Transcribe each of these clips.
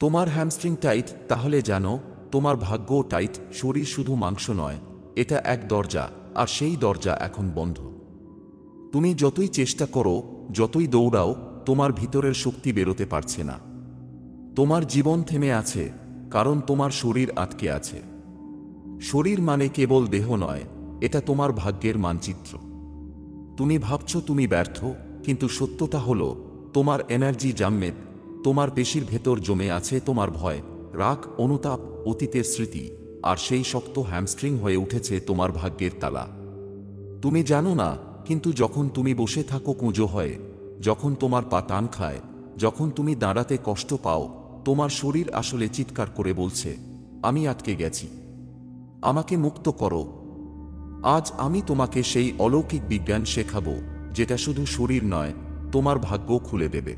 তোমার hamstring tight, তাহলে জানো তোমার ভাগ্যও টাইট। শরীর শুধু মাংস নয়, এটা এক দরজা, আর সেই দরজা এখন বন্ধ। তুমি যতই চেষ্টা করো, যতই দৌড়াও, তোমার ভিতরের শক্তি বেরোতে পারছে না। তোমার জীবন থেমে আছে, কারণ তোমার শরীর আটকে আছে। শরীর মানে কেবল দেহ নয়, এটা তোমার ভাগ্যের মানচিত্র। তুমি ভাবছো তুমি ব্যর্থ, কিন্তু সত্যটা হলো তোমার এনার্জি জাম্মেদ। তোমার পেশির ভেতর জমে আছে তোমার ভয়, রাগ, অনুতাপ, অতীতের স্মৃতি, আর সেই শক্ত হ্যামস্ট্রিং হয়ে উঠেছে তোমার ভাগ্যের তালা। তুমি জানো না, কিন্তু যখন তুমি বসে থাকো কুঁজো হয়ে, যখন তোমার পা টান খায়, যখন তুমি দাঁড়াতে কষ্ট পাও, তোমার শরীর আসলে চিৎকার করে বলছে, আমি আটকে গেছি, আমাকে মুক্ত করো। আজ আমি তোমাকে সেই অলৌকিক বিজ্ঞান শেখাবো, যেটা শুধু শরীর নয়, তোমার ভাগ্য খুলে দেবে।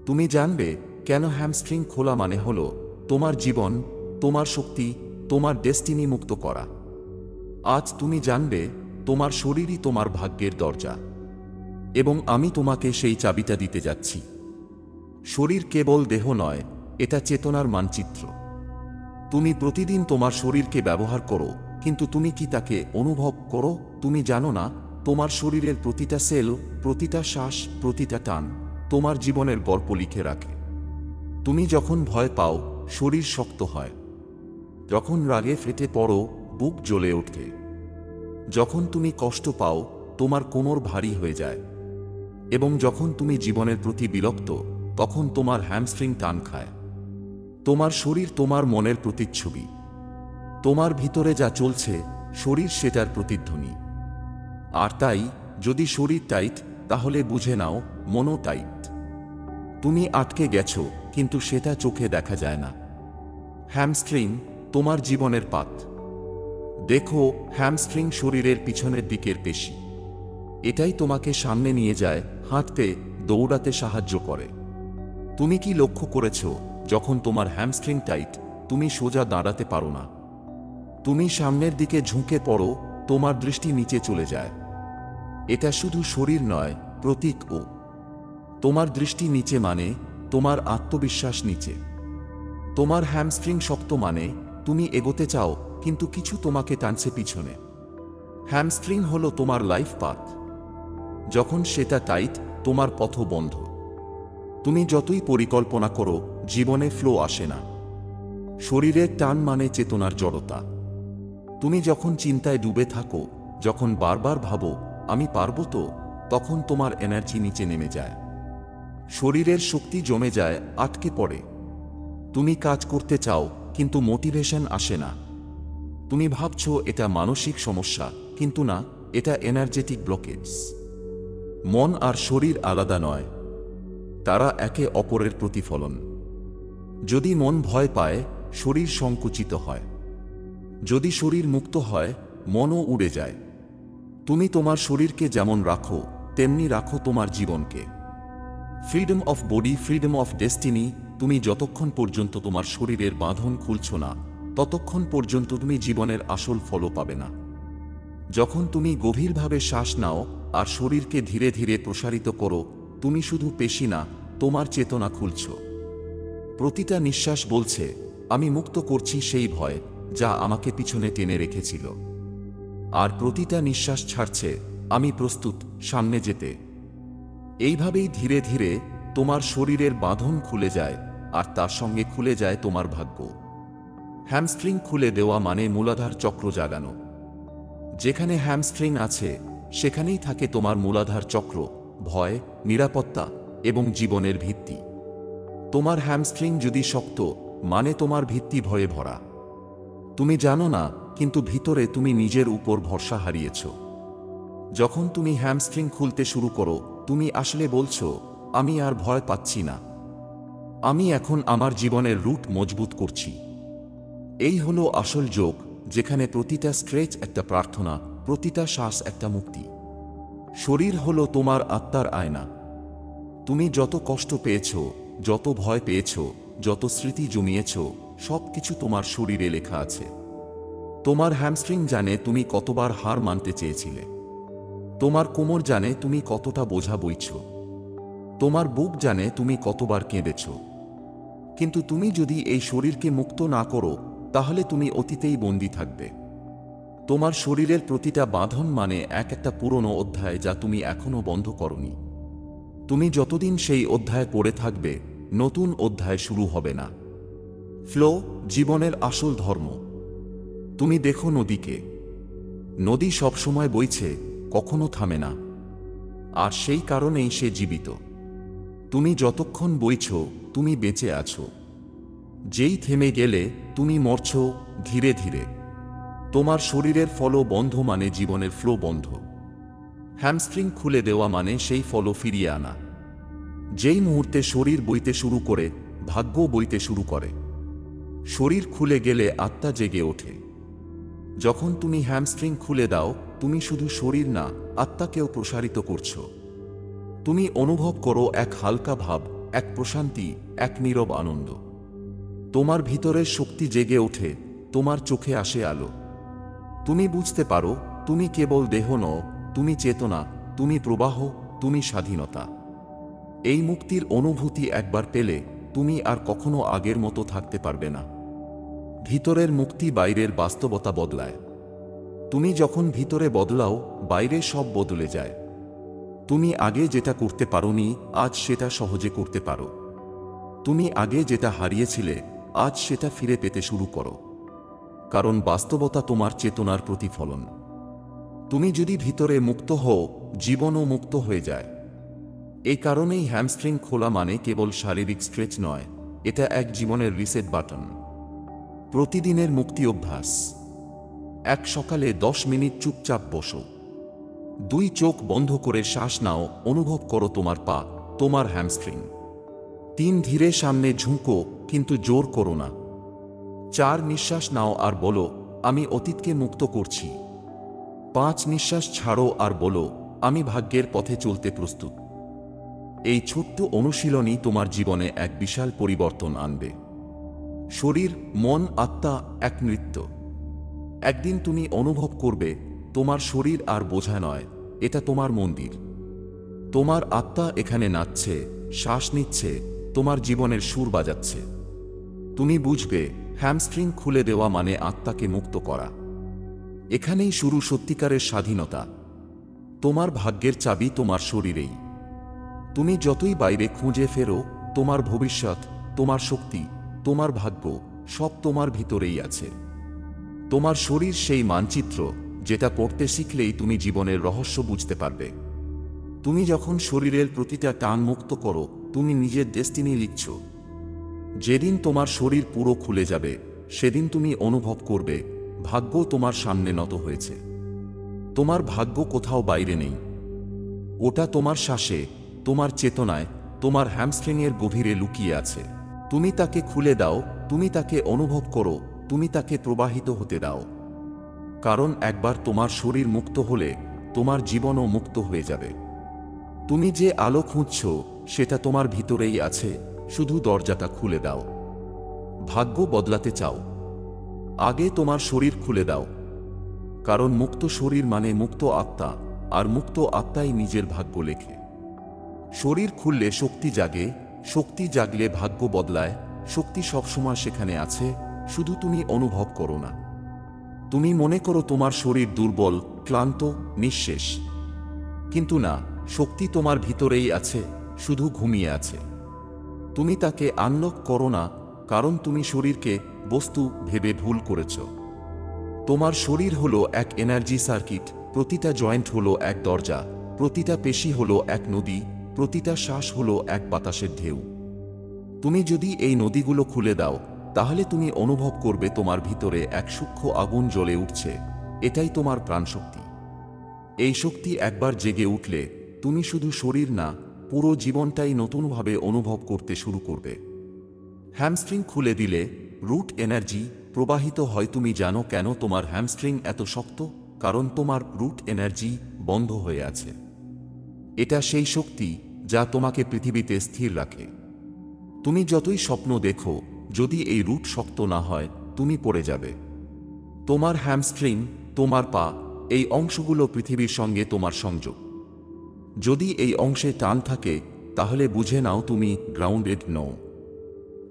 তুমি জানবে কেন হ্যামস্ট্রিং খোলা মানে হলো তোমার জীবন, তোমার শক্তি, তোমার ডেস্টিনি মুক্ত করা। আজ তুমি জানবে তোমার শরীরই তোমার ভাগ্যের দরজা, এবং আমি তোমাকে সেই চাবিটা দিতে যাচ্ছি। শরীর কেবল দেহ নয়, এটা চেতনার মানচিত্র। তুমি প্রতিদিন তোমার শরীরকে ব্যবহার করো, কিন্তু তুমি কি তাকে অনুভব করো? তুমি জানো না, তোমার শরীরের প্রতিটা সেল, প্রতিটা শ্বাস, প্রতিটা টান তোমার জীবনের গল্প লিখে রাখে। তুমি যখন ভয় পাও, শরীর শক্ত হয়। যখন রাগে ফেটে পড়ো, বুক জ্বলে ওঠে। যখন তুমি কষ্ট পাও, তোমার কোমর ভারী হয়ে যায়। এবং যখন তুমি জীবনের প্রতি বিরক্ত, তখন তোমার হ্যামস্ট্রিং টান খায়। তোমার শরীর তোমার মনের প্রতিচ্ছবি। তোমার ভিতরে যা চলছে, শরীর সেটার প্রতিধ্বনি। আর তাই, যদি শরীর টাইট, তাহলে বুঝে নাও মনও টাইট। তুমি আটকে গেছো, কিন্তু সেটা চোখে দেখা যায় না। হ্যামস্ট্রিং তোমার জীবনের পাত। দেখো, হ্যামস্ট্রিং শরীরের পিছনের দিকের পেশি। এটাই তোমাকে সামনে নিয়ে যায়, হাঁটতে, দৌড়াতে সাহায্য করে। তুমি কি লক্ষ্য করেছো, যখন তোমার হ্যামস্ট্রিং টাইট, তুমি সোজা দাঁড়াতে পারো না। তুমি সামনের দিকে ঝুঁকে পড়ো, তোমার দৃষ্টি নিচে চলে যায়। এটা শুধু শরীর নয়, প্রতীকও। তোমার দৃষ্টি নিচে মানে তোমার আত্মবিশ্বাস নিচে। তোমার হ্যামস্ট্রিং শক্ত মানে তুমি এগোতে চাও, কিন্তু কিছু তোমাকে টানছে পিছনে। হ্যামস্ট্রিং হলো তোমার লাইফ পাথ। যখন সেটা টাইট, তোমার পথ বন্ধ। তুমি যতই পরিকল্পনা করো, জীবনে ফ্লো আসে না। শরীরের টান মানে চেতনার জড়তা। তুমি যখন চিন্তায় ডুবে থাকো, যখন বারবার ভাবো আমি পারবো তো, তখন তোমার এনার্জি নিচে নেমে যায়। শরীরের শক্তি জমে যায়, আটকে পড়ে। তুমি কাজ করতে চাও, কিন্তু মোটিভেশন আসে না। তুমি ভাবছো এটা মানসিক সমস্যা, কিন্তু না, এটা এনার্জেটিক ব্লকেজ। মন আর শরীর আলাদা নয়, তারা একে অপরের প্রতিফলন। যদি মন ভয় পায়, শরীর সংকুচিত হয়। যদি শরীর মুক্ত হয়, মনও উড়ে যায়। তুমি তোমার শরীরকে যেমন রাখো, তেমনি রাখো তোমার জীবনকে। Freedom of body, freedom of destiny. তুমি যতক্ষণ পর্যন্ত তোমার শরীরের বাঁধন খুলছো না, ততক্ষণ পর্যন্ত তুমি জীবনের আসল ফলও পাবে না। যখন তুমি গভীরভাবে শ্বাস নাও আর শরীরকে ধীরে ধীরে প্রসারিত করো, তুমি শুধু পেশি না, তোমার চেতনা খুলছ। প্রতিটা নিঃশ্বাস বলছে, আমি মুক্ত করছি সেই ভয় যা আমাকে পিছনে টেনে রেখেছিল। আর প্রতিটা নিঃশ্বাস ছাড়ছে, আমি প্রস্তুত সামনে যেতে। এইভাবেই ধীরে ধীরে তোমার শরীরের বাঁধন খুলে যায়, আর তার সঙ্গে খুলে যায় তোমার ভাগ্য। হ্যামস্ট্রিং খুলে দেওয়া মানে মূলাধার চক্র জাগানো। যেখানে হ্যামস্ট্রিং আছে, সেখানেই থাকে তোমার মূলাধার চক্র, ভয়, নিরাপত্তা এবং জীবনের ভিত্তি। তোমার হ্যামস্ট্রিং যদি শক্ত, মানে তোমার ভিত্তি ভয়ে ভরা। তুমি জানো না, কিন্তু ভিতরে তুমি নিজের উপর ভরসা হারিয়েছ। যখন তুমি হ্যামস্ট্রিং খুলতে শুরু করো, তুমি আসলে বলছো, আমি আর ভয় পাচ্ছি না, আমি এখন আমার জীবনের রুট মজবুত করছি। এই হলো আসল যোগ, যেখানে প্রতিটা স্ট্রেচ একটা প্রার্থনা, প্রতিটা শ্বাস একটা মুক্তি। শরীর হলো তোমার আত্মার আয়না। তুমি যত কষ্ট পেয়েছ, যত ভয় পেয়েছ, যত স্মৃতি জমিয়েছ, সব কিছু তোমার শরীরে লেখা আছে। তোমার হ্যামস্ট্রিং জানে তুমি কতবার হার মানতে চেয়েছিলে। তোমার কোমর জানে তুমি কতটা বোঝা বইছ। তোমার বুক জানে তুমি কতবার কেঁদেছ। কিন্তু তুমি যদি এই শরীরকে মুক্ত না করো, তাহলে তুমি অতীতেই বন্দী থাকবে। তোমার শরীরের প্রতিটা বাঁধন মানে একটা পুরনো অধ্যায় যা তুমি এখনো বন্ধ করনি। তুমি যতদিন সেই অধ্যায় পড়ে থাকবে, নতুন অধ্যায় শুরু হবে না। ফ্লো জীবনের আসল ধর্ম। তুমি দেখো নদীকে। নদী সবসময় বইছে, কখনো থামে না। আর সেই কারণেই সে জীবিত। তুমি যতক্ষণ বইছ, তুমি বেঁচে আছো। যেই থেমে গেলে, তুমি মরছ ধীরে ধীরে। তোমার শরীরের ফলো বন্ধ মানে জীবনের ফ্লো বন্ধ। হ্যামস্ট্রিং খুলে দেওয়া মানে সেই ফলো ফিরিয়ে আনা। যেই মুহূর্তে শরীর বইতে শুরু করে, ভাগ্য বইতে শুরু করে। শরীর খুলে গেলে আত্মা জেগে ওঠে। যখন তুমি হ্যামস্ট্রিং খুলে দাও, তুমি শুধু শরীর না, আত্মাকেও প্রসারিত করছো। তুমি অনুভব করো এক হালকা ভাব, এক প্রশান্তি, এক নীরব আনন্দ। তোমার ভিতরের শক্তি জেগে ওঠে, তোমার চোখে আসে আলো। তুমি বুঝতে পারো, তুমি কেবল দেহ নও, তুমি চেতনা, তুমি প্রবাহ, তুমি স্বাধীনতা। এই মুক্তির অনুভূতি একবার পেলে, তুমি আর কখনো আগের মতো থাকতে পারবে না। ভিতরের মুক্তি বাইরের বাস্তবতা বদলায়। তুমি যখন ভিতরে বদলাও, বাইরে সব বদলে যায়। তুমি আগে যেটা করতে পারোনি, আজ সেটা সহজে করতে পারো। তুমি আগে যেটা হারিয়েছিলে, আজ সেটা ফিরে পেতে শুরু করো। কারণ বাস্তবতা তোমার চেতনার প্রতিফলন। তুমি যদি ভিতরে মুক্ত হও, জীবনও মুক্ত হয়ে যায়। এই কারণেই হ্যামস্ট্রিং খোলা মানে কেবল শারীরিক স্ট্রেচ নয়, এটা এক জীবনের রিসেট বাটন। প্রতিদিনের মুক্তি অভ্যাস। এক সকালে 10 মিনিট চুপচাপ বসো। 2 চোখ বন্ধ করে শ্বাস নাও, অনুভব করো তোমার পা, তোমার হ্যামস্ট্রিং। 3 ধীরে সামনে ঝুঁকো, কিন্তু জোর করো না। 4 নিঃশ্বাস নাও আর বলো, আমি অতীতকে মুক্ত করছি। 5 নিঃশ্বাস ছাড়ো আর বলো, আমি ভাগ্যের পথে চলতে প্রস্তুত। এই ছোট্ট অনুশীলনই তোমার জীবনে এক বিশাল পরিবর্তন আনবে। শরীর, মন, আত্মা এক নৃত্য। একদিন তুমি অনুভব করবে, তোমার শরীর আর বোঝা নয়, এটা তোমার মন্দির। তোমার আত্মা এখানে নাচছে, শ্বাস নিচ্ছে, তোমার জীবনের সুর বাজাচ্ছে। তুমি বুঝবে, হ্যামস্ট্রিং খুলে দেওয়া মানে আত্মাকে মুক্ত করা। এখানেই শুরু সত্যিকারের স্বাধীনতা। তোমার ভাগ্যের চাবি তোমার শরীরেই। তুমি যতই বাইরে খুঁজে ফেরো, তোমার ভবিষ্যৎ, তোমার শক্তি, তোমার ভাগ্য, সব তোমার ভিতরেই আছে। তোমার শরীর সেই মানচিত্র, যেটা পড়তে শিখলেই তুমি জীবনের রহস্য বুঝতে পারবে। তুমি যখন শরীরের প্রতিটা টান মুক্ত করো, তুমি নিজের ডেস্টিনি লিখছ। যেদিন তোমার শরীর পুরো খুলে যাবে, সেদিন তুমি অনুভব করবে, ভাগ্য তোমার সামনে নত হয়েছে। তোমার ভাগ্য কোথাও বাইরে নেই। ওটা তোমার শ্বাসে, তোমার চেতনায়, তোমার হ্যামস্ট্রিংয়ের গভীরে লুকিয়ে আছে। তুমি তাকে খুলে দাও, তুমি তাকে অনুভব করো, তুমি তাকে প্রবাহিত হতে দাও। কারণ একবার তোমার শরীর মুক্ত হলে, তোমার জীবনও মুক্ত হয়ে যাবে। তুমি যে আলো খুঁজছ, সেটা তোমার ভিতরেই আছে, শুধু দরজাটা খুলে দাও। ভাগ্য বদলাতে চাও? আগে তোমার শরীর খুলে দাও। কারণ মুক্ত শরীর মানে মুক্ত আত্মা, আর মুক্ত আত্মাই নিজের ভাগ্য লেখে। শরীর খুললে শক্তি জাগে, শক্তি জাগলে ভাগ্য বদলায়। শক্তি সবসময় সেখানে আছে, শুধু তুমি অনুভব করো না। তুমি মনে করো তোমার শরীর দুর্বল, ক্লান্ত, নিঃশেষ। কিন্তু না, শক্তি তোমার ভিতরেই আছে, শুধু ঘুমিয়ে আছে। তুমি তাকে আনলক করো না, কারণ তুমি শরীরকে বস্তু ভেবে ভুল করেছ। তোমার শরীর হলো এক এনার্জি সার্কিট, প্রতিটা জয়েন্ট হলো এক দরজা, প্রতিটা পেশি হলো এক নদী, প্রতিটা শ্বাস হলো এক বাতাসের ঢেউ। তুমি যদি এই নদীগুলো খুলে দাও, তাহলে তুমি অনুভব করবে তোমার ভিতরে এক সূক্ষ্ম আগুন জ্বলে উঠছে। এটাই তোমার প্রাণশক্তি। এই শক্তি একবার জেগে উঠলে, তুমি শুধু শরীর না, পুরো জীবনটাই নতুনভাবে অনুভব করতে শুরু করবে। হ্যামস্ট্রিং খুলে দিলে রুট এনার্জি প্রবাহিত হয়। তুমি জানো কেন তোমার হ্যামস্ট্রিং এত শক্ত? কারণ তোমার রুট এনার্জি বন্ধ হয়ে আছে। এটা সেই শক্তি যা তোমাকে পৃথিবীতে স্থির রাখে। তুমি যতই স্বপ্ন দেখো, যদি এই রুট শক্ত না হয়, তুমি পড়ে যাবে। তোমার হ্যামস্ট্রিং, তোমার পা, এই অংশগুলো পৃথিবীর সঙ্গে তোমার সংযোগ। যদি এই অংশে টান থাকে, তাহলে বুঝে নাও তুমি গ্রাউন্ডেড নও।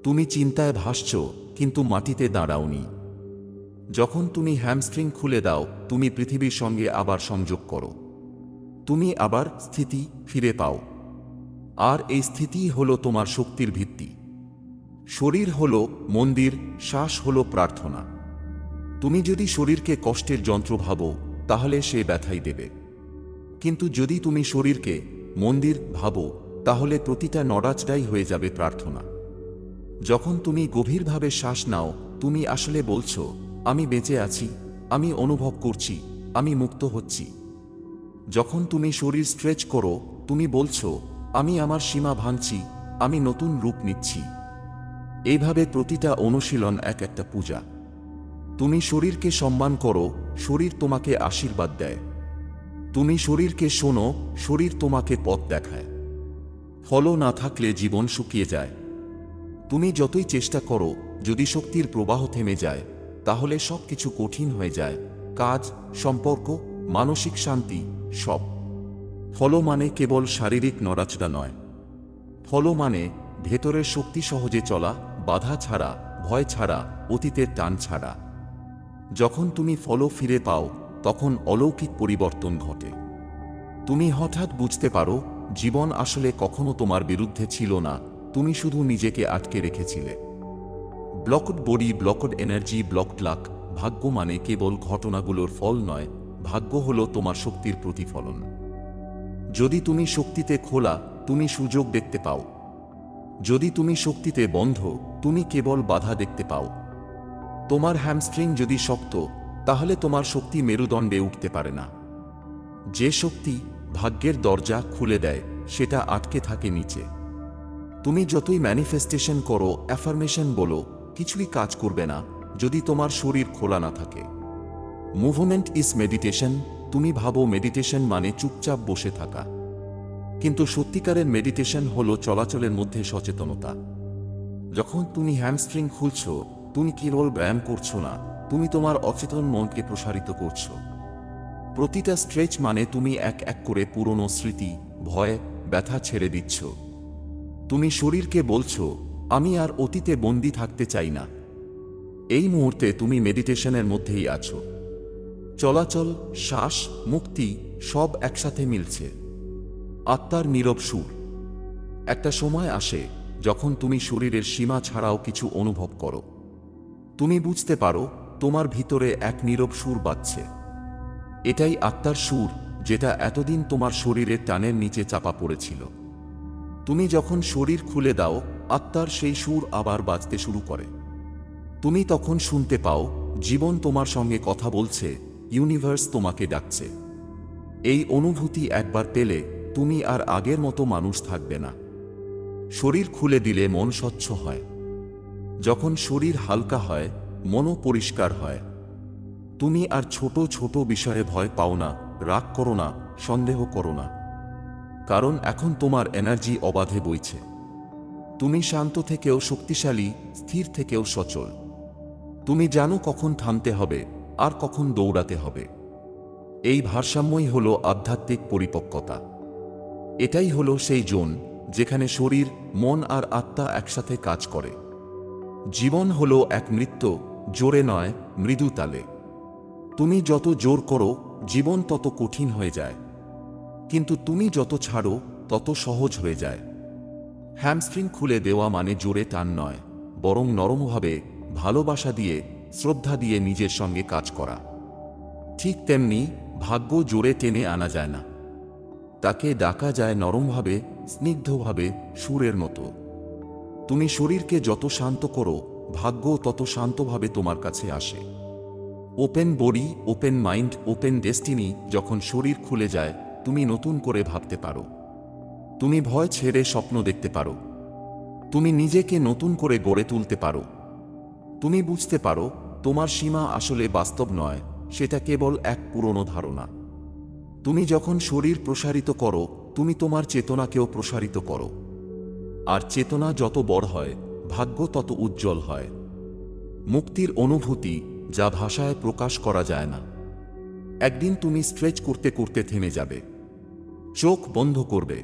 তুমি চিন্তায় ভাসছ, কিন্তু মাটিতে দাঁড়াওনি। যখন তুমি হ্যামস্ট্রিং খুলে দাও, তুমি পৃথিবীর সঙ্গে আবার সংযোগ করো। তুমি আবার স্থিতি ফিরে পাও। আর এই স্থিতিই হলো তোমার শক্তির ভিত্তি। শরীর হলো মন্দির, শ্বাস হলো প্রার্থনা। তুমি যদি শরীরকে কষ্টের যন্ত্র ভাবো, তাহলে সে ব্যথাই দেবে। কিন্তু যদি তুমি শরীরকে মন্দির ভাবো, তাহলে প্রতিটা নড়াচড়াই হয়ে যাবে প্রার্থনা। যখন তুমি গভীরভাবে শ্বাস নাও, তুমি আসলে বলছো, আমি বেঁচে আছি, আমি অনুভব করছি, আমি মুক্ত হচ্ছি। যখন তুমি শরীর স্ট্রেচ করো, তুমি বলছো, আমি আমার সীমা ভাঙছি, আমি নতুন রূপ নিচ্ছি। এইভাবে প্রতিটা অনুশীলন এক একটা পূজা। তুমি শরীরকে সম্মান করো, শরীর তোমাকে আশীর্বাদ দেয়। তুমি শরীরকে শোনো, শরীর তোমাকে পথ দেখায়। ফলো না থাকলে জীবন শুকিয়ে যায়। তুমি যতই চেষ্টা করো, যদি শক্তির প্রবাহ থেমে যায়, তাহলে সবকিছু কঠিন হয়ে যায়। কাজ, সম্পর্ক, মানসিক শান্তি, সব। ফলো মানে কেবল শারীরিক নড়াচড়া নয়। ফলো মানে ভেতরের শক্তি সহজে চলা, বাধা ছাড়া, ভয় ছাড়া, অতীতের টান ছাড়া। যখন তুমি ফলো ফিরে পাও, তখন অলৌকিক পরিবর্তন ঘটে। তুমি হঠাৎ বুঝতে পারো, জীবন আসলে কখনো তোমার বিরুদ্ধে ছিল না, তুমি শুধু নিজেকে আটকে রেখেছিলে। Blocked body, blocked energy, blocked luck. ভাগ্য মানে কেবল ঘটনাগুলোর ফল নয়, ভাগ্য হলো তোমার শক্তির প্রতিফলন। যদি তুমি শক্তিতে খোলা, তুমি সুযোগ দেখতে পাও। যদি তুমি শক্তিতে বন্ধ, তুমি কেবল বাধা দেখতে পাও। তোমার হ্যামস্ট্রিং যদি শক্ত, তাহলে তোমার শক্তি মেরুদণ্ডে উঠতে পারে না। যে শক্তি ভাগ্যের দরজা খুলে দেয়, সেটা আটকে থাকে নিচে। তুমি যতই ম্যানিফেস্টেশন করো, অ্যাফার্মেশন বলো, কিছুই কাজ করবে না যদি তোমার শরীর খোলা না থাকে। Movement is meditation. তুমি ভাবো মেডিটেশন মানে চুপচাপ বসে থাকা, কিন্তু সত্যিকারের মেডিটেশন হলো চলাচলের মধ্যে সচেতনতা। যখন তুমি হ্যামস্ট্রিং খুলছ, তুমি কেবল ব্যায়াম করছো না, তুমি তোমার অচেতন মনকে প্রসারিত করছো। প্রতিটা স্ট্রেচ মানে তুমি এক এক করে পুরনো স্মৃতি, ভয়, ব্যথা ছেড়ে দিচ্ছ। তুমি শরীরকে বলছো, আমি আর অতীতে বন্দী থাকতে চাই না। এই মুহূর্তে তুমি মেডিটেশনের মধ্যেই আছো। চলাচল, শ্বাস, মুক্তি সব একসাথে মিলছে। আত্মার নীরব সুর। একটা সময় আসে যখন তুমি শরীরের সীমা ছাড়াও কিছু অনুভব করো। তুমি বুঝতে পারো, তোমার ভিতরে এক নীরব সুর বাজছে। এটাই আত্মার সুর, যেটা এতদিন তোমার শরীরের টানের নিচে চাপা পড়েছিল। তুমি যখন শরীর খুলে দাও, আত্মার সেই সুর আবার বাজতে শুরু করে। তুমি তখন শুনতে পাও, জীবন তোমার সঙ্গে কথা বলছে, ইউনিভার্স তোমাকে ডাকছে। এই অনুভূতি একবার পেলে, তুমি আর আগের মতো মানুষ থাকবে না। শরীর খুলে দিলে মন স্বচ্ছ হয়। যখন শরীর হালকা হয়, মনও পরিষ্কার হয়। তুমি আর ছোট ছোট বিষয়ে ভয় পাও না, রাগ করো না, সন্দেহ করো না। কারণ এখন তোমার এনার্জি অবাধে বইছে। তুমি শান্ত থেকেও শক্তিশালী, স্থির থেকেও সচল। তুমি জানো কখন থামতে হবে আর কখন দৌড়াতে হবে। এই ভারসাম্যই হলো আধ্যাত্মিক পরিপক্কতা। এটাই হলো সেই জোন যেখানে শরীর, মন আর আত্মা একসাথে কাজ করে। জীবন হলো এক নৃত্য, জোরে নয়, মৃদু তালে। তুমি যত জোর করো, জীবন তত কঠিন হয়ে যায়। কিন্তু তুমি যত ছাড়ো, তত সহজ হয়ে যায়। হ্যামস্ট্রিং খুলে দেওয়া মানে জোরে টান নয়, বরং নরমভাবে, ভালোবাসা দিয়ে, শ্রদ্ধা দিয়ে নিজের সঙ্গে কাজ করা। ঠিক তেমনি ভাগ্য জোরে টেনে আনা যায় না। তাকে ডাকা যায় নরমভাবে, স্নিগ্ধভাবে, সুরের মতো। তুমি শরীরকে যত শান্ত করো, ভাগ্য তত শান্তভাবে তোমার কাছে আসে। Open body, open mind, open destiny. যখন শরীর খুলে যায়, তুমি নতুন করে ভাবতে পারো। তুমি ভয় ছেড়ে স্বপ্ন দেখতে পারো। তুমি নিজেকে নতুন করে গড়ে তুলতে পারো। তুমি বুঝতে পারো, তোমার সীমা আসলে বাস্তব নয়, সেটা কেবল এক পুরনো ধারণা। তুমি যখন শরীর প্রসারিত করো, তুমি তোমার চেতনাকেও প্রসারিত করো। আর চেতনা যত বড় হয়, ভাগ্য তত উজ্জ্বল হয়। মুক্তির অনুভূতি, যা ভাষায় প্রকাশ করা যায় না। একদিন তুমি স্ট্রেচ করতে করতে থেমে যাবে, চোখ বন্ধ করবে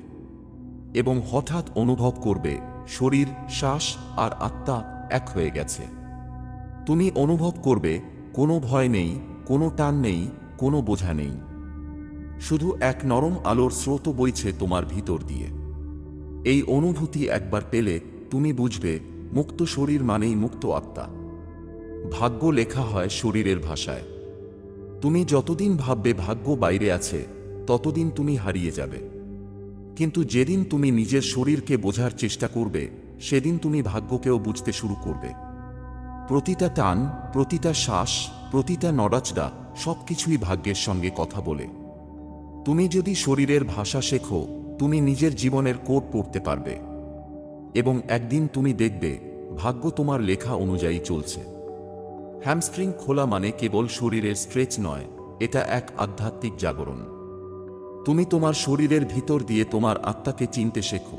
এবং হঠাৎ অনুভব করবে শরীর, শ্বাস আর আত্মা এক হয়ে গেছে। তুমি অনুভব করবে কোনো ভয় নেই, কোনো টান নেই, কোনো বোঝা নেই। শুধু এক নরম আলোর স্রোত বইছে তোমার ভিতর দিয়ে। এই অনুভূতি একবার পেলে তুমি বুঝবে মুক্ত শরীর মানেই মুক্ত আত্মা। ভাগ্য লেখা হয় শরীরের ভাষায়। তুমি যতদিন ভাববে ভাগ্য বাইরে আছে, ততদিন তুমি হারিয়ে যাবে। কিন্তু যেদিন তুমি নিজের শরীরকে বোঝার চেষ্টা করবে, সেদিন তুমি ভাগ্যকেও বুঝতে শুরু করবে। প্রতিটা টান, প্রতিটা শ্বাস, প্রতিটা নড়াচড়া সবকিছুই ভাগ্যের সঙ্গে কথা বলে। তুমি যদি শরীরের ভাষা শেখো, তুমি নিজের জীবনের কোড পড়তে পারবে। এবং একদিন তুমি দেখবে ভাগ্য তোমার লেখা অনুযায়ী চলছে। হ্যামস্ট্রিং খোলা মানে কেবল শরীরের স্ট্রেচ নয়, এটা এক আধ্যাত্মিক জাগরণ। তুমি তোমার শরীরের ভিতর দিয়ে তোমার আত্মাকে চিনতে শেখো।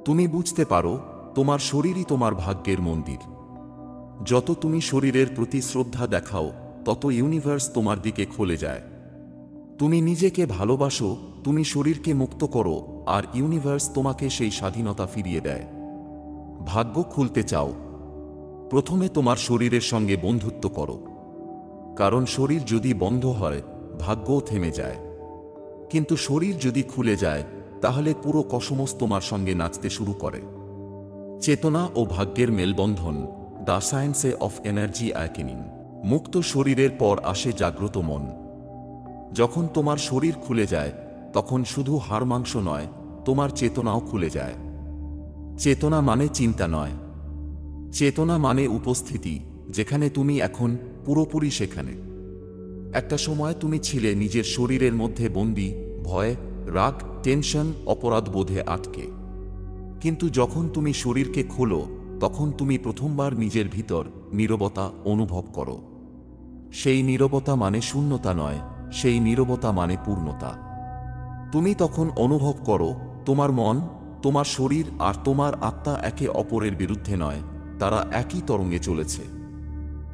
তুমি বুঝতে পারো তোমার শরীরই তোমার ভাগ্যের মন্দির। যত তুমি শরীরের প্রতি শ্রদ্ধা দেখাও, তত ইউনিভার্স তোমার দিকে খুলে যায়। তুমি নিজেকে ভালোবাসো, তুমি শরীরকে মুক্ত করো, আর ইউনিভার্স তোমাকে সেই স্বাধীনতা ফিরিয়ে দেয়। ভাগ্য খুলতে চাও? প্রথমে তোমার শরীরের সঙ্গে বন্ধুত্ব করো। কারণ শরীর যদি বন্ধ হয়, ভাগ্যও থেমে যায়। কিন্তু শরীর যদি খুলে যায়, তাহলে পুরো কসমস তোমার সঙ্গে নাচতে শুরু করে। চেতনা ও ভাগ্যের মেলবন্ধন, দ্য সায়েন্সে অফ এনার্জি অ্যাওয়েকেনিং। মুক্ত শরীরের পর আসে জাগ্রত মন। যখন তোমার শরীর খুলে যায়, তখন শুধু হাড় মাংস নয়, তোমার চেতনাও খুলে যায়। চেতনা মানে চিন্তা নয়, চেতনা মানে উপস্থিতি, যেখানে তুমি এখন পুরোপুরি সেখানে। একটা সময় তুমি ছিলে নিজের শরীরের মধ্যে বন্দী, ভয়, রাগ, টেনশন, অপরাধবোধে আটকে। কিন্তু যখন তুমি শরীরকে খোলো, তখন তুমি প্রথমবার নিজের ভিতর নীরবতা অনুভব করো। সেই নীরবতা মানে শূন্যতা নয়, সেই নীরবতা মানে পূর্ণতা। তুমি তখন অনুভব করো তোমার মন, তোমার শরীর আর তোমার আত্মা একে অপরের বিরুদ্ধে নয়, তারা একই তরঙ্গে চলেছে।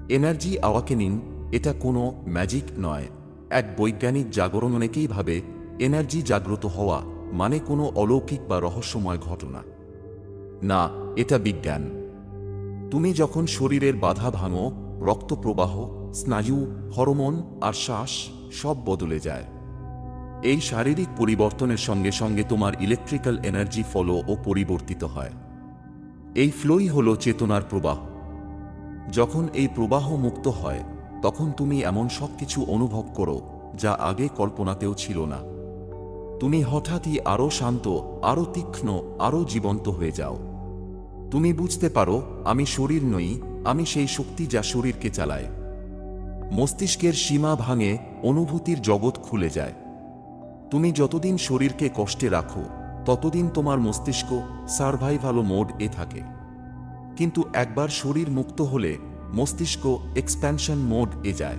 এনার্জি অ্যাওয়েকেনিং, এটা কোনো ম্যাজিক নয়, এক বৈজ্ঞানিক জাগরণ। অনেকেই ভাবে এনার্জি জাগ্রত হওয়া মানে কোনো অলৌকিক বা রহস্যময় ঘটনা। না, এটা বিজ্ঞান। তুমি যখন শরীরের বাধা ভাঙো, রক্ত প্রবাহ, স্নায়ু, হরমোন আর শ্বাস সব বদলে যায়। এই শারীরিক পরিবর্তনের সঙ্গে সঙ্গে তোমার ইলেকট্রিক্যাল এনার্জি ফলো ও পরিবর্তিত হয়। এই ফ্লোই হলো চেতনার প্রবাহ। যখন এই প্রবাহ মুক্ত হয়, তখন তুমি এমন সব কিছু অনুভব করো যা আগে কল্পনাতেও ছিল না। তুমি হঠাৎই আরও শান্ত, আরও তীক্ষ্ণ, আরও জীবন্ত হয়ে যাও। তুমি বুঝতে পারো আমি শরীর নই, আমি সেই শক্তি যা শরীরকে চালায়। মস্তিষ্কের সীমা ভাঙে, অনুভূতির জগৎ খুলে যায়। তুমি যতদিন শরীরকে কষ্টে রাখো, ততদিন তোমার মস্তিষ্ক সারভাইভাল মোড এ থাকে। কিন্তু একবার শরীর মুক্ত হলে মস্তিষ্ক এক্সপ্যানশন মোড এ যায়।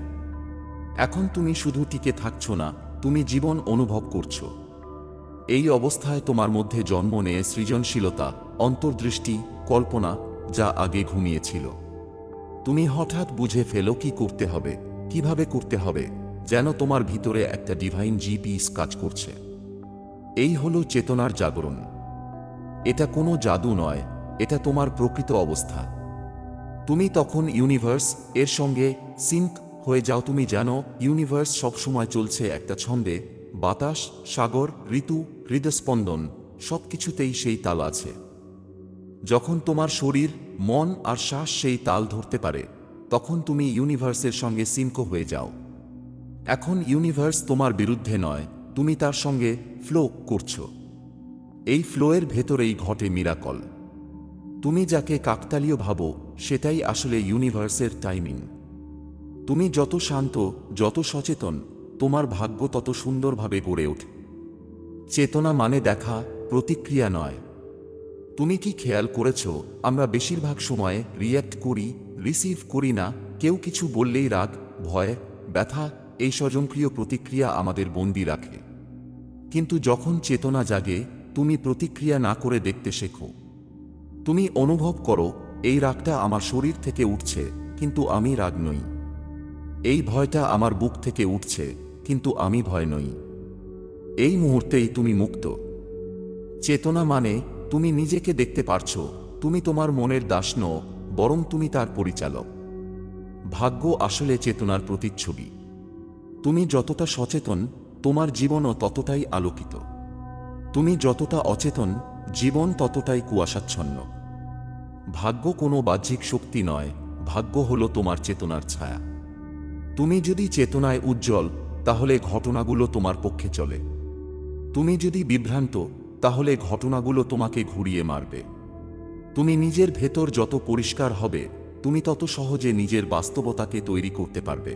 এখন তুমি শুধু টিকে থাকছো না, তুমি জীবন অনুভব করছো। এই অবস্থায় তোমার মধ্যে জন্ম নেয় সৃজনশীলতা, অন্তর্দৃষ্টি, কল্পনা, যা আগে ঘুমিয়েছিল। তুমি হঠাৎ বুঝে ফেলো কি করতে হবে, কিভাবে করতে হবে, যেন তোমার ভিতরে একটা ডিভাইন জিপিএস কাজ করছে। এই হলো চেতনার জাগরণ। এটা কোনো জাদু নয়, এটা তোমার প্রকৃত অবস্থা। তুমি তখন ইউনিভার্স এর সঙ্গে সিঙ্ক হয়ে যাও। তুমি জানো ইউনিভার্স সবসময় চলছে একটা ছন্দে। বাতাস, সাগর, ঋতু, হৃদস্পন্দন সবকিছুতেই সেই তাল আছে। যখন তোমার শরীর, মন আর শ্বাস সেই তাল ধরতে পারে, তখন তুমি ইউনিভার্সের সঙ্গে সিঙ্ক হয়ে যাও। এখন ইউনিভার্স তোমার বিরুদ্ধে নয়, তুমি তার সঙ্গে ফ্লো করছো। এই ফ্লোয়ের ভেতরেই ঘটে মিরাকল। তুমি যাকে কাকতালীয় ভাবো, সেটাই আসলে ইউনিভার্সের টাইমিং। তুমি যত শান্ত, যত সচেতন, তোমার ভাগ্য তত সুন্দরভাবে গড়ে ওঠে। চেতনা মানে দেখা, প্রতিক্রিয়া নয়। তুমি কি খেয়াল করেছ, আমরা বেশিরভাগ সময়ে রিয়্যাক্ট করি, রিসিভ করি না। কেউ কিছু বললেই রাগ, ভয়, ব্যথা, এই স্বয়ংক্রিয় প্রতিক্রিয়া আমাদের বন্দী রাখে। কিন্তু যখন চেতনা জাগে, তুমি প্রতিক্রিয়া না করে দেখতে শেখো। তুমি অনুভব করো এই রাগটা আমার শরীর থেকে উঠছে, কিন্তু আমি রাগ নই। এই ভয়টা আমার বুক থেকে উঠছে, কিন্তু আমি ভয় নই। এই মুহূর্তেই তুমি মুক্ত। চেতনা মানে তুমি নিজেকে দেখতে পারছো তুমি তোমার মনের দাস নও, বরং তুমি তার পরিচালক। ভাগ্য আসলে চেতনার প্রতিচ্ছবি। তুমি যতটা সচেতন, তোমার জীবনও ততটাই আলোকিত। তুমি যতটা অচেতন, জীবন ততটাই কুয়াশাচ্ছন্ন। ভাগ্য কোনো বাহ্যিক শক্তি নয়, ভাগ্য হলো তোমার চেতনার ছায়া। তুমি যদি চেতনায় উজ্জ্বল, তাহলে ঘটনাগুলো তোমার পক্ষে চলে। তুমি যদি বিভ্রান্ত, তাহলে ঘটনাগুলো তোমাকে ঘুরিয়ে মারবে। তুমি নিজের ভেতর যত পরিষ্কার হবে, তুমি তত সহজে নিজের বাস্তবতাকে তৈরি করতে পারবে।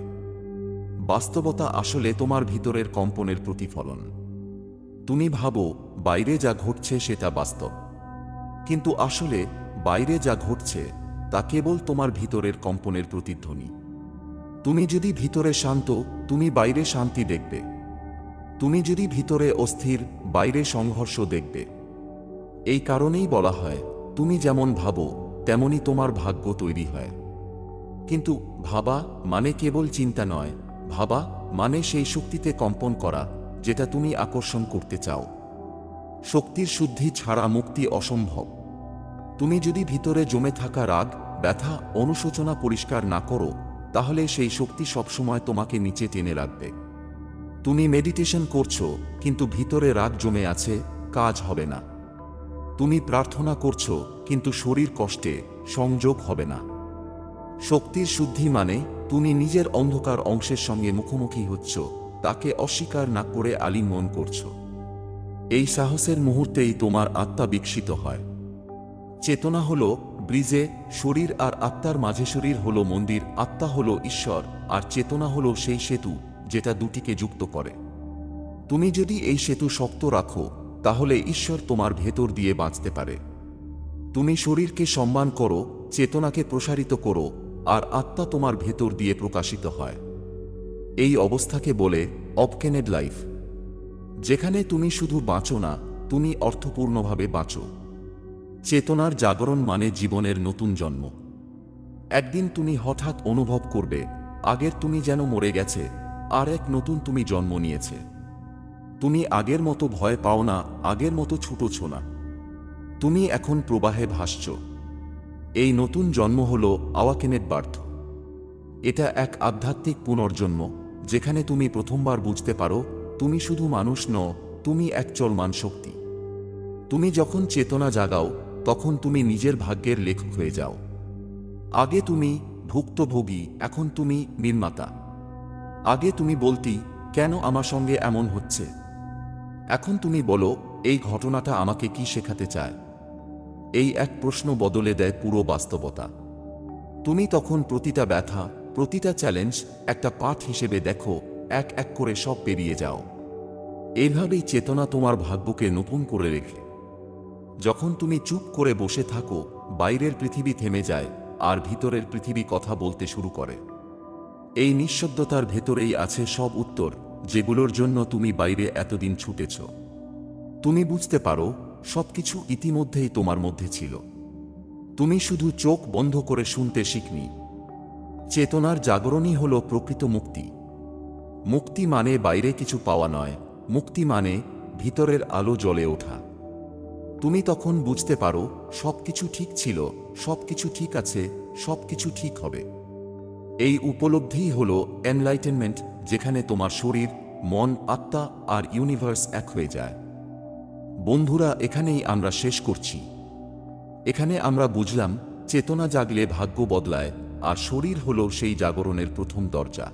বাস্তবতা আসলে তোমার ভিতরের কম্পনের প্রতিফলন। তুমি ভাবো বাইরে যা ঘটছে সেটা বাস্তব, কিন্তু আসলে বাইরে যা ঘটছে তা কেবল তোমার ভিতরের কম্পনের প্রতিধ্বনি। তুমি যদি ভিতরে শান্ত, তুমি বাইরে শান্তি দেখবে। তুমি যদি ভিতরে অস্থির, বাইরে সংঘর্ষ দেখবে। এই কারণেই বলা হয়, তুমি যেমন ভাবো তেমনি তোমার ভাগ্য তৈরি হয়। কিন্তু ভাবা মানে কেবল চিন্তা নয়, ভাবা মানে সেই শক্তিতে কম্পন করা যেটা তুমি আকর্ষণ করতে চাও। শক্তির শুদ্ধি ছাড়া মুক্তি অসম্ভব। তুমি যদি ভিতরে জমে থাকা রাগ, ব্যথা, অনুশোচনা পরিষ্কার না করো, তাহলে সেই শক্তি সবসময় তোমাকে নিচে টেনে রাখবে। তুমি মেডিটেশন করছো, কিন্তু ভিতরে রাগ জমে আছে, কাজ হবে না। তুমি প্রার্থনা করছো, কিন্তু শরীর কষ্টে, সংযোগ হবে না। শক্তির শুদ্ধি মানে তুমি নিজের অন্ধকার অংশের সঙ্গে মুখোমুখি হচ্ছ, তাকে অস্বীকার না করে আলিঙ্গন করছো। এই সাহসের মুহূর্তেই তোমার আত্মা বিকশিত হয়। চেতনা হলো ব্রিজে, শরীর আর আত্মার মাঝে। শরীর হলো মন্দির, আত্মা হলো ঈশ্বর, আর চেতনা হলো সেই সেতু যেটা দুটিকে যুক্ত করে। তুমি যদি এই সেতু শক্ত রাখো, তাহলে ঈশ্বর তোমার ভেতর দিয়ে বাঁচতে পারে। তুমি শরীরকে সম্মান করো, চেতনাকে প্রসারিত করো, আর আত্মা তোমার ভেতর দিয়ে প্রকাশিত হয়। এই অবস্থাকে বলে অবকেনেড লাইফ, যেখানে তুমি শুধু বাঁচো না, তুমি অর্থপূর্ণভাবে বাঁচো। চেতনার জাগরণ মানে জীবনের নতুন জন্ম। একদিন তুমি হঠাৎ অনুভব করবে আগের তুমি যেন মরে গেছে, আর এক নতুন তুমি জন্ম নিয়েছে। তুমি আগের মতো ভয় পাও না, আগের মতো ছুটোছ না। তুমি এখন প্রবাহে ভাসছ। এই নতুন জন্ম হল আওয়াকেনেড বার্থ। এটা এক আধ্যাত্মিক পুনর্জন্ম, যেখানে তুমি প্রথমবার বুঝতে পারো তুমি শুধু মানুষ নও, তুমি এক চলমান শক্তি। তুমি যখন চেতনা জাগাও, তখন তুমি নিজের ভাগ্যের লেখক হয়ে যাও। আগে তুমি ভুক্তভোগী, এখন তুমি নির্মাতা। আগে তুমি বলতি কেন আমার সঙ্গে এমন হচ্ছে, এখন তুমি বলো এই ঘটনাটা আমাকে কি শেখাতে চায়। এই এক প্রশ্ন বদলে দেয় পুরো বাস্তবতা। তুমি তখন প্রতিটা ব্যথা, প্রতিটা চ্যালেঞ্জ একটা পাঠ হিসেবে দেখো, এক এক করে সব পেরিয়ে যাও। এইভাবেই চেতনা তোমার ভাগ্যকে নতুন করে রেখে। যখন তুমি চুপ করে বসে থাকো, বাইরের পৃথিবী থেমে যায়, আর ভিতরের পৃথিবী কথা বলতে শুরু করে। এই নিঃশব্দতার ভেতরেই আছে সব উত্তর, যেগুলোর জন্য তুমি বাইরে এতদিন ছুটেছ। তুমি বুঝতে পারো সবকিছু ইতিমধ্যেই তোমার মধ্যে ছিল, তুমি শুধু চোখ বন্ধ করে শুনতে শিখনি। চেতনার জাগরণই হল প্রকৃত মুক্তি। মুক্তি মানে বাইরে কিছু পাওয়া নয়, মুক্তি মানে ভিতরের আলো জ্বলে ওঠা। তুমি তখন বুঝতে পারো সবকিছু ঠিক ছিল, সবকিছু ঠিক আছে, সবকিছু ঠিক হবে। এই উপলব্ধিই হল এনলাইটেনমেন্ট, যেখানে তোমার শরীর, মন, আত্মা আর ইউনিভার্স এক হয়ে যায়। বন্ধুরা, এখানেই আমরা শেষ করছি। এখানে আমরা বুঝলাম চেতনা জাগলে ভাগ্য বদলায়, আর শরীর হল সেই জাগরণের প্রথম দরজা।